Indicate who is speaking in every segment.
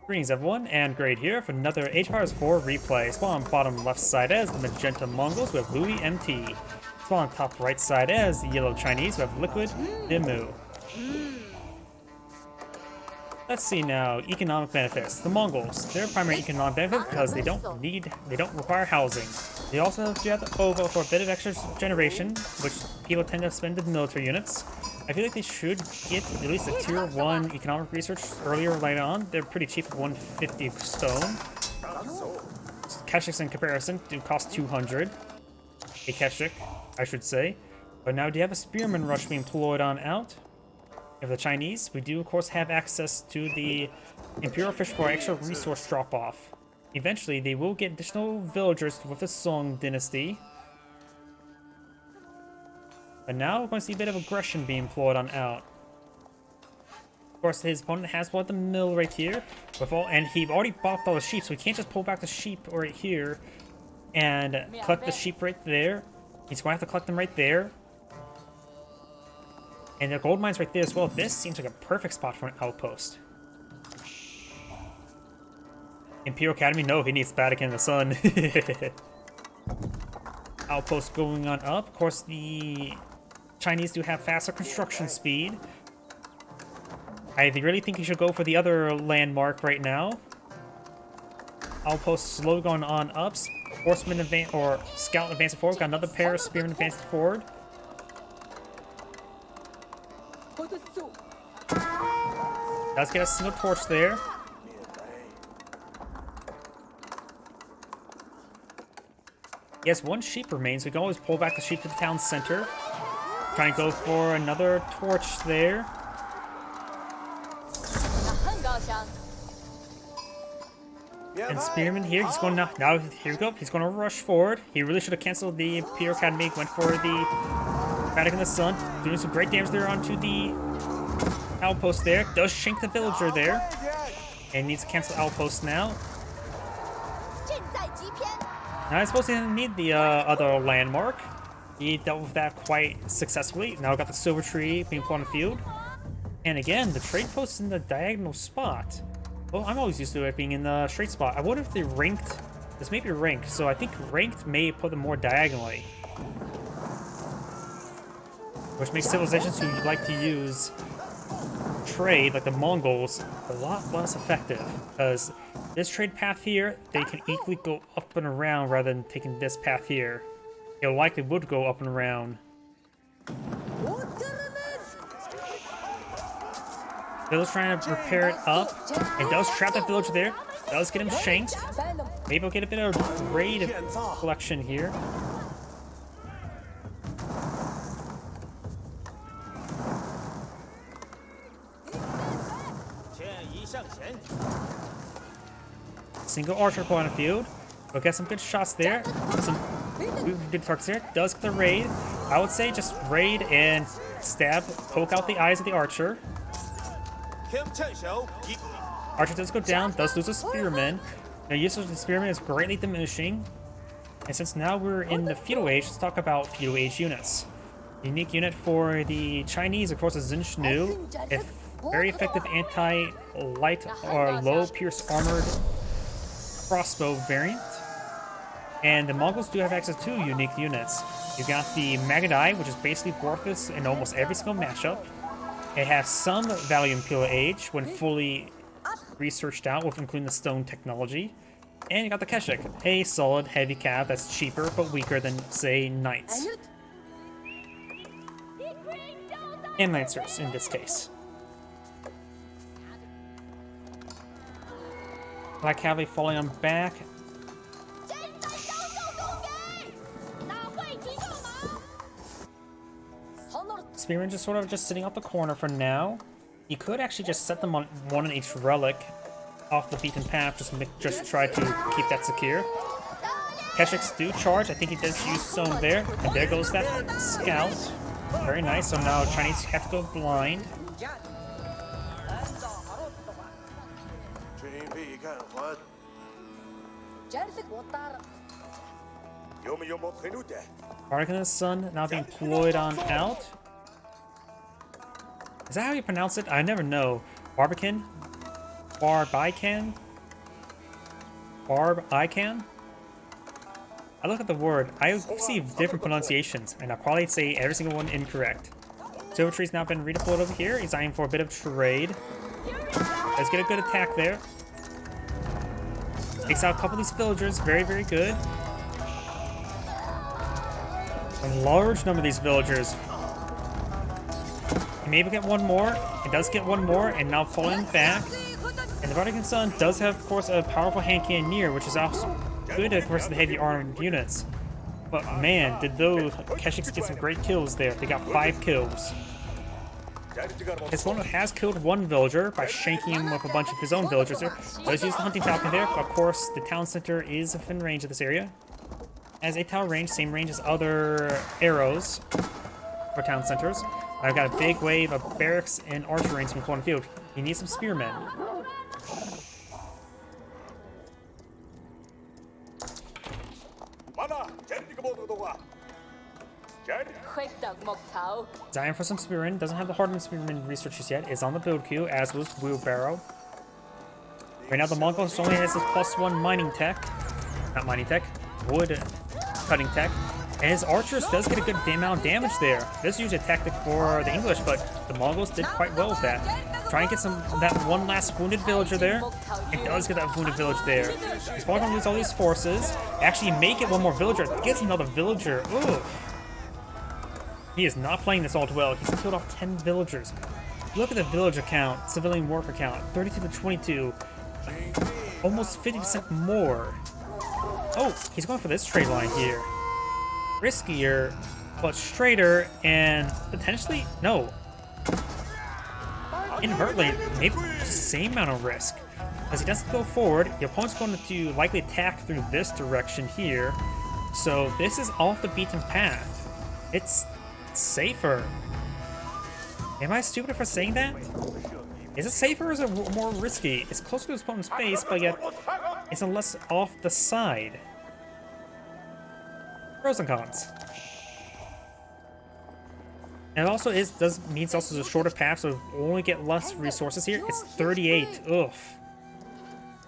Speaker 1: Greetings everyone, and Grade here for another Age of Empires 4 replay. Spawn on bottom left side as the magenta Mongols with LoueMT. Spawn on top right side as the yellow Chinese with liquid DeMu. Let's see now, economic benefits. The Mongols, their primary economic benefit because they don't require housing. They also have the OVO for a bit of extra generation, which people tend to spend in military units. I feel like they should get at least a tier 1 economic research earlier or later on. They're pretty cheap at 150 stone. Keshiks in comparison do cost 200. A Keshik, I should say. But now do you have a spearman rush being deployed on out? Of the Chinese, we do of course have access to the Imperial Fish for extra resource drop-off. Eventually, they will get additional villagers with the Song dynasty. But now we're going to see a bit of aggression being employed on out. Of course, his opponent has bought the mill right here, and he already bought all the sheep, so he can't just pull back the sheep right here and collect the sheep right there. He's going to have to collect them right there. And the gold mine's right there as well. This seems like a perfect spot for an outpost. Imperial Academy? No, he needs Vatican in the sun. Outpost going on up. Of course, the Chinese do have faster construction speed. I really think you should go for the other landmark right now. Outpost slowly going on up. Horseman advance or scout advancing forward. Got another pair of spearmen advancing forward. Does get a single torch there. Yes, one sheep remains. We can always pull back the sheep to the town center. Trying to go for another torch there. And Spearman here, he's going to, now here we go, he's going to rush forward. He really should have canceled the Imperial Academy, went for the Vatican in the Sun, doing some great damage there onto the outpost there. Does shank the villager there. And needs to cancel outpost now. Now I suppose he didn't need the other landmark. He dealt with that quite successfully. Now we got the silver tree being put on the field. And again, the trade post is in the diagonal spot. Well, I'm always used to it being in the straight spot. I wonder if they ranked. This may be ranked, so I think ranked may put them more diagonally. Which makes civilizations who like to use trade, like the Mongols, a lot less effective. Because this trade path here, they can equally go up and around rather than taking this path here. It likely would go up and around. Village trying to repair it up. It does trap that village there. Does get him shanked. Maybe we'll get a bit of raid collection here. Single archer put on the field. We'll get some good shots there. Some good targets there. Does get the raid. I would say just raid and stab, poke out the eyes of the archer. Archer does go down, does lose a spearman. Now use of the spearman is greatly diminishing. And since now we're in the Feudal Age, let's talk about Feudal Age units. The unique unit for the Chinese, of course, is Zinshnu. A very effective anti-light or low pierce armored crossbow variant. And the Mongols do have access to unique units. You've got the Magadai, which is basically worthless in almost every single matchup. It has some value in Imperial Age when fully researched out, with including the stone technology. And you got the Keshik, a solid heavy cav that's cheaper but weaker than, say, Knights. And Lancers in this case. Black Cavalry falling on back. Spearman just sort of just sitting off the corner for now. You could actually just set them on one on each relic off the beaten path, just try to keep that secure. Keshiks do charge. I think he does use Stone there. And there goes that scout. Very nice. So now Chinese have to go blind. Bardic in the Sun now being deployed on out. Is that how you pronounce it? I never know. Barbican? Barbican? Barbican? I look at the word, I see different pronunciations, and I'll probably say every single one incorrect. Silver Tree's now been redeployed over here. He's eyeing for a bit of trade. Let's get a good attack there. Takes out a couple of these villagers. Very, very good. A large number of these villagers. He maybe get one more. He does get one more, and now falling back. And the Vatican Sun does have, of course, a powerful hand cannoneer, which is also good, of course, the heavy armed units. But man, did those Keshiks get some great kills there. They got 5 kills. His opponent has killed one villager by shanking him with a bunch of his own villagers there. Does use the hunting falcon there, but of course the town center is within range of this area. Has a tower range, same range as other arrows for town centers. I've got a big wave of barracks and archer range from corner field. He needs some spearmen. Dying for some spearmen. Doesn't have the hardened spearmen researches yet. Is on the build queue, as was Wheelbarrow. Right now the Mongols only has his +1 mining tech. Not mining tech. Wood cutting tech. And his archers does get a good amount of damage there. This is usually a tactic for the English, but the Mongols did quite well with that. Try and get that one last wounded villager there. It does get that wounded village there. He's probably gonna lose all these forces. Actually make it one more villager. Gets another villager. Ooh. He is not playing this all too well. He's killed off 10 villagers. Look at the villager count, civilian worker count, 32 to 22. Almost 50% more. Oh, he's going for this trade line here. Riskier, but straighter, and potentially, no. Inadvertently, maybe the same amount of risk. As he doesn't go forward, the opponent's going to likely attack through this direction here. So this is off the beaten path. It's safer. Am I stupid for saying that? Is it safer or is it more risky? It's closer to his opponent's base, but yet it's less off the side. Pros and cons. And it also means also a shorter path, so only get less resources here. It's 38. Ugh.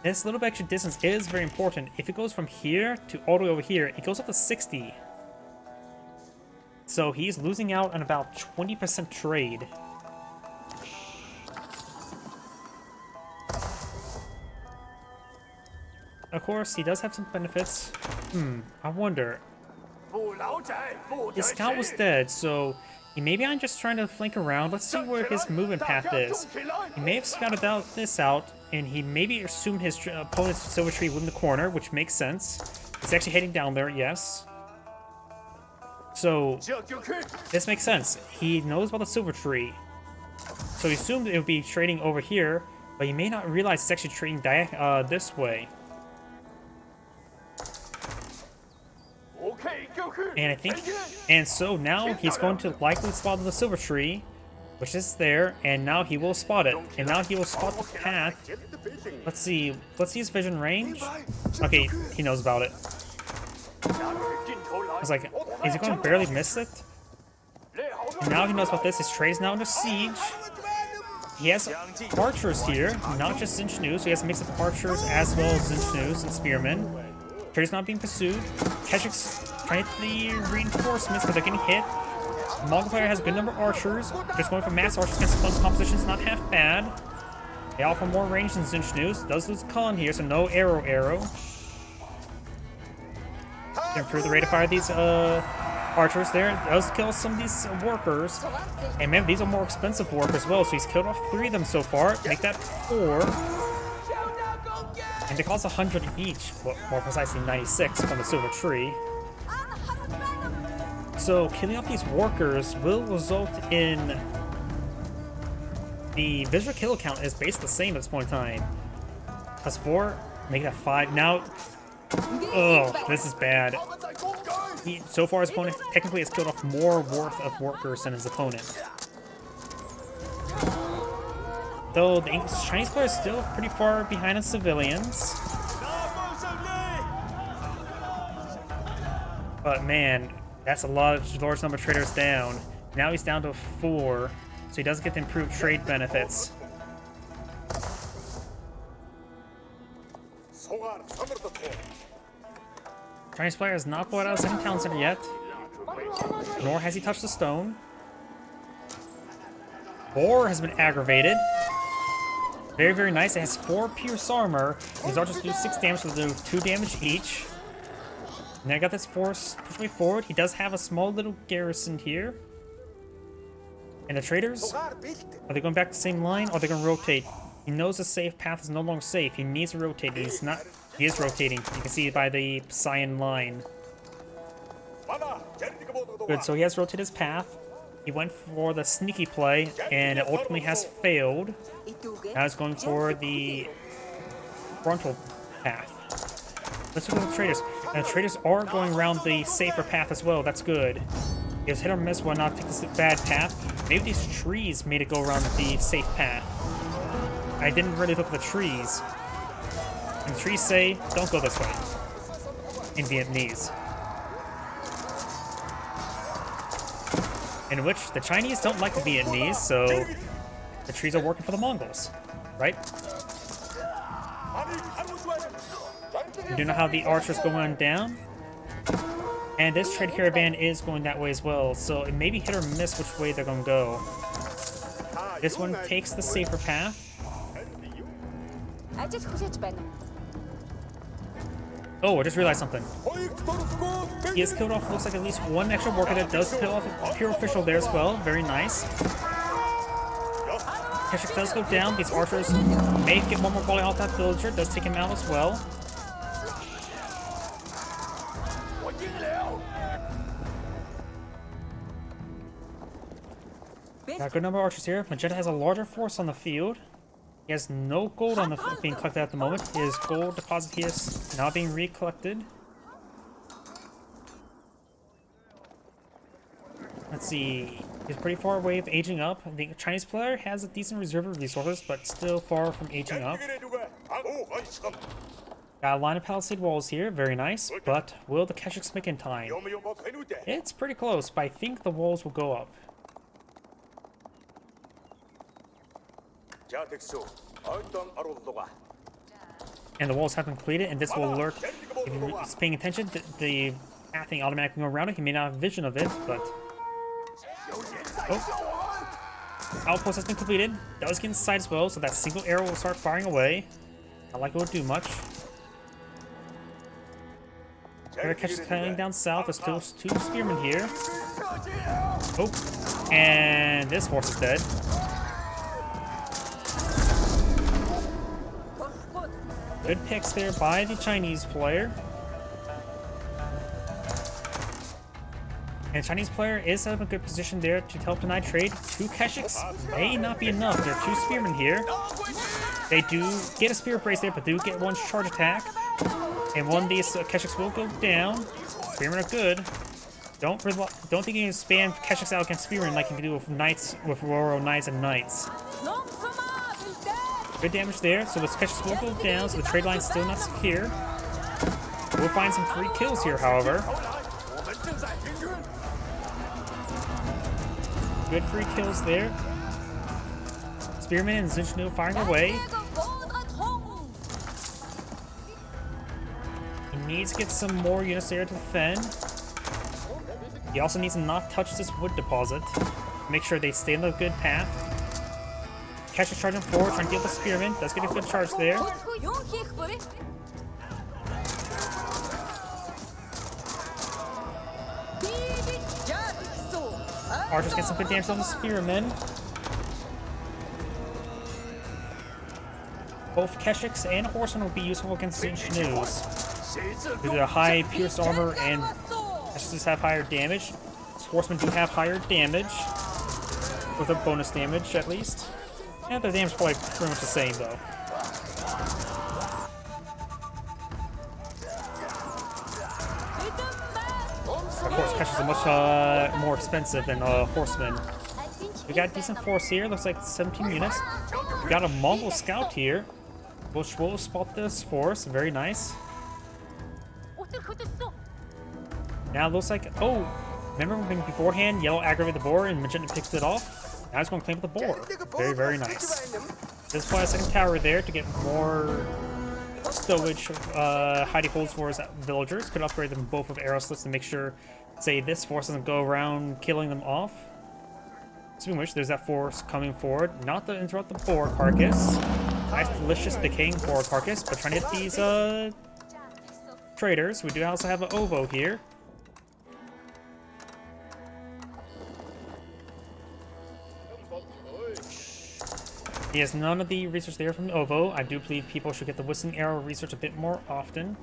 Speaker 1: This little bit extra distance is very important. If it goes from here to all the way over here, it goes up to 60. So he's losing out on about 20% trade. Of course, he does have some benefits. I wonder. His scout was dead, so he may be just trying to flank around. Let's see where his movement path is. He may have scouted this out, and he maybe assumed his opponent's silver tree within the corner, which makes sense. He's actually heading down there, yes. So, this makes sense. He knows about the silver tree. So he assumed it would be trading over here, but he may not realize it's actually trading this way. And so now he's going to likely spot the silver tree, which is there, and now he will spot it. And now he will spot the path. Let's see his vision range. Okay, he knows about it. I was like, is he going to barely miss it? And now he knows about this. His trade is now under siege. He has archers here, not just Zinchnu, so he has a mix of archers as well as Zinchnus and spearmen. Trade is not being pursued. Keshiks trying to hit the reinforcements, but they're getting hit. The Mongol player has a good number of archers. Just going for mass archers against close composition is not half bad. They offer more range than Zinchnus. Does lose Cullen here, so no arrow. To improve the rate of fire of these archers there. Does kill some of these workers. And man, these are more expensive workers as well, so he's killed off 3 of them so far. Make that 4. And it costs 100 each, well, more precisely 96 from the silver tree. So killing off these workers will result in the visual kill count is basically the same at this point in time. Plus 4, make that 5. Now, oh, this is bad. So far his opponent technically has killed off more worth of workers than his opponent. Though the Chinese player is still pretty far behind on civilians. But man, that's a large number of traders down. Now he's down to 4, so he doesn't get the improved trade benefits. Chinese player has not brought out a second talent center yet, nor has he touched the stone. Boar has been aggravated. Very, very nice. It has 4 pierce armor. These archers do 6 damage, so they do 2 damage each. And I got this force push me forward. He does have a small little garrison here. And the traders, are they going back to the same line, or are they going to rotate? He knows the safe path is no longer safe. He needs to rotate. He's not. He is rotating. You can see it by the cyan line. Good, so he has rotated his path. He went for the sneaky play, and it ultimately has failed. Now he's going for the frontal path. Let's look at the traders. And the traders are going around the safer path as well. That's good. He has hit or miss when not take this bad path. Maybe these trees made it go around the safe path. I didn't really look at the trees. And the trees say, don't go this way. In Vietnamese. In which the Chinese don't like the Vietnamese, so the trees are working for the Mongols, right? You do know how the archers go on down? And this trade caravan is going that way as well, so it may be hit or miss which way they're going to go. This one takes the safer path. Oh, I just realized something. He has killed off, looks like, at least one extra worker that does kill off a pure official there as well. Very nice. Keshik does go down. These archers may get one more volley off that villager. Does take him out as well. Got a good number of archers here. Magenta has a larger force on the field. He has no gold on the being collected at the moment. His gold deposit here is now being recollected. Let's see. He's pretty far away of aging up. The Chinese player has a decent reserve of resources, but still far from aging up. Got a line of palisade walls here. Very nice. But will the Keshiks make in time? It's pretty close, but I think the walls will go up. And the walls have been completed, and this will alert, if he's paying attention, the pathing automatically go around it. He may not have vision of it, but... Oh. Outpost has been completed. Does get inside as well, so that single arrow will start firing away. Not like it would do much. Air catches coming down south. There's still 2 spearmen here. Oh. And this horse is dead. Good picks there by the Chinese player. And the Chinese player is set up in a good position there to help deny trade. 2 Keshiks may not be enough. There are 2 spearmen here. They do get a spear brace there, but do get 1 charge attack. And one of these Keshiks will go down. Spearmen are good. Don't think you can spam Keshiks out against spearmen like you can do with knights, with Roro knights and knights. Good damage there, so the Keshiks will go down, so the trade line's still not secure. We'll find some free kills here, however. Good free kills there. Spearman and Zinchnu firing away. He needs to get some more units there to defend. He also needs to not touch this wood deposit. Make sure they stay on the good path. Keshiks charging forward, trying to deal with the spearman. Does get a good charge there. Archers get some good damage on the spearmen. Both Keshiks and horsemen will be useful against Zinchnu's. Due to the high pierced armor, and Keshiks have higher damage. Horsemen do have higher damage. With a bonus damage, at least. Yeah, the damage is probably pretty much the same, though. Of course, Keshiks are much more expensive than horsemen. We got a decent force here. Looks like 17 units. We got a Mongol scout here, which will spot this force. Very nice. Now it looks like... Oh! Remember when beforehand, yellow aggravated the boar and magenta picks it off? Now he's going to claim the boar. Very, very nice. This is probably a second tower there to get more stowage hidey holes for his villagers. Could upgrade them both with arrow slits to make sure, say, this force doesn't go around killing them off. Speaking of which, there's that force coming forward. Not to interrupt the boar carcass. Nice, delicious, decaying boar carcass, but trying to hit these traders. We do also have an ovo here. He has none of the research there from the ovo. I do believe people should get the whistling arrow research a bit more often.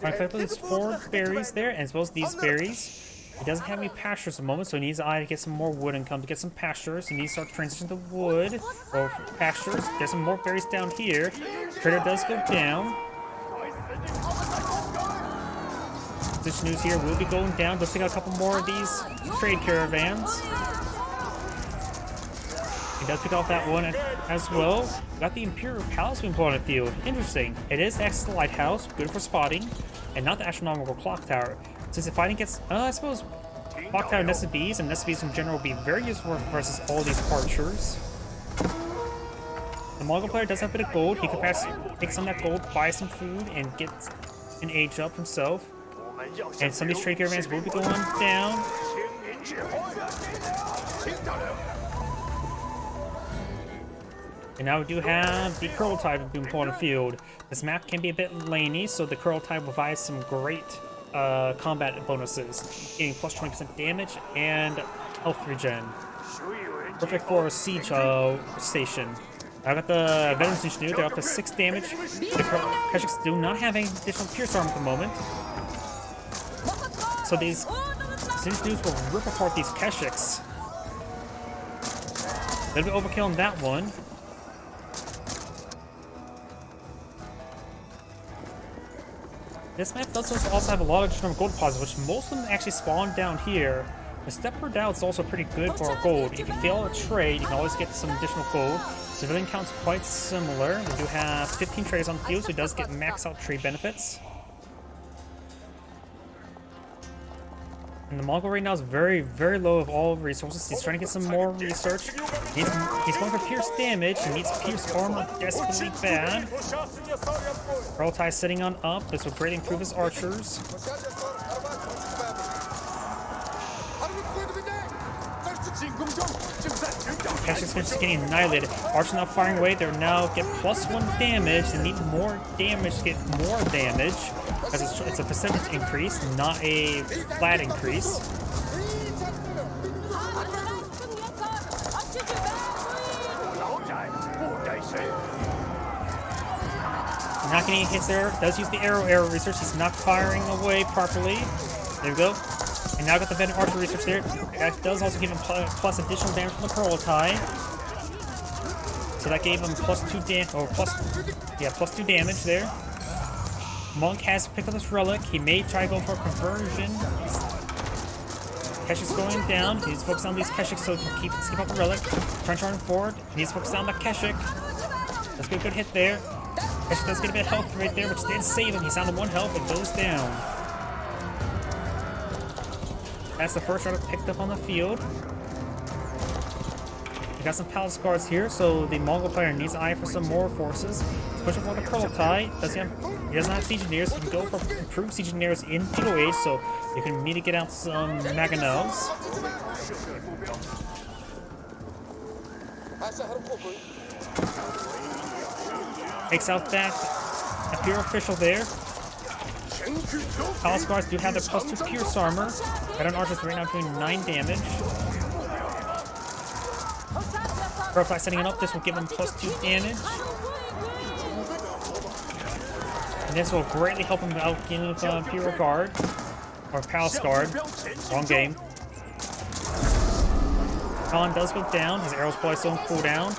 Speaker 1: I collect these 4 berries there, and as well as these berries. He doesn't have any pastures at the moment, so he needs to get some more wood income to get some pastures. He needs to start transitioning to wood or pastures. There's some more berries down here. Trader does go down. This news here will be going down. Let's take out a couple more of these trade caravans. He does pick off that one as well. We got the Imperial Palace being put on the field. Interesting. It is next to the lighthouse, good for spotting, and not the astronomical clock tower. Since the fighting gets, I suppose, clock tower nested bees, and nested bees in general will be very useful versus all these archers. The Mongol player does have a bit of gold. He could perhaps take some of that gold, buy some food, and get an age up himself. And some of these trade caravans will be going down. And now we do have the curl type being put on the field. This map can be a bit laney, so the curl type provides some great combat bonuses, getting plus 20% damage and health regen. Perfect for a siege station. I got the veteran siege new. They're up to 6 damage. The Keshiks do not have any additional pierce armor at the moment, so these siege news will rip apart these Keshiks. A little bit overkill on that one. This map does also have a lot of additional gold deposits, which most of them actually spawn down here. The step per doubt is also pretty good for our gold. If you fail a trade, you can always get some additional gold. Civilian count's quite similar. We do have 15 traders on the field, so he does get max out trade benefits. And the Mongol right now is very, very low of all resources. He's trying to get some more research. He's going for pierce damage. He needs pierce armor desperately bad. Pearl Tie sitting on up. This will greatly improve his archers. Keshiks just getting annihilated. Archers now firing away. They're now get +1 damage. They need more damage to get more damage, because it's a percentage increase, not a flat increase. Not getting hits there. Does use the arrow research. He's not firing away properly. There we go. And now got the veteran archer research there. That does also give him plus additional damage from the Pearl Tie. So that gave him +2 damage, or +2 damage there. Monk has picked up this relic. He may try to go for a conversion. Keshik's going down. He needs to focus on these Keshiks so he can keep up the relic. Trench running forward. He needs to focus on the Keshik. Let's get a good hit there. Keshik does get a bit of health right there, which did save him. He's down to 1 health and goes down. That's the first rider picked up on the field. We got some palace guards here, so the Mongol player needs to eye for some more forces. He's pushing for the Pearl Tie. He doesn't have siege engineers. He can go for improved siege engineers in Feudal Age, so you can need to get out some Mangonels. Takes out that Imperial official there. Palace guards do have their +2 pierce armor. Veteran archers right now doing 9 damage. Pearl Tie setting it up. This will give him +2 damage. And this will greatly help him out getting with Imperial Guard. Or Palace Guard. Wrong game. Khan does go down. His arrow's probably still on cooldown.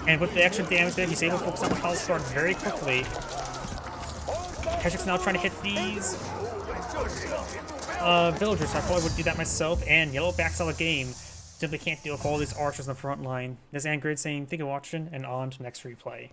Speaker 1: And with the extra damage there, he's able to focus on the Palace Guard very quickly. Keshik's now trying to hit these villagers, so I probably would do that myself. And Yellow backs out the game. Simply can't deal with all these archers on the front line. This is Angrid saying, thank you for watching, and on to next replay.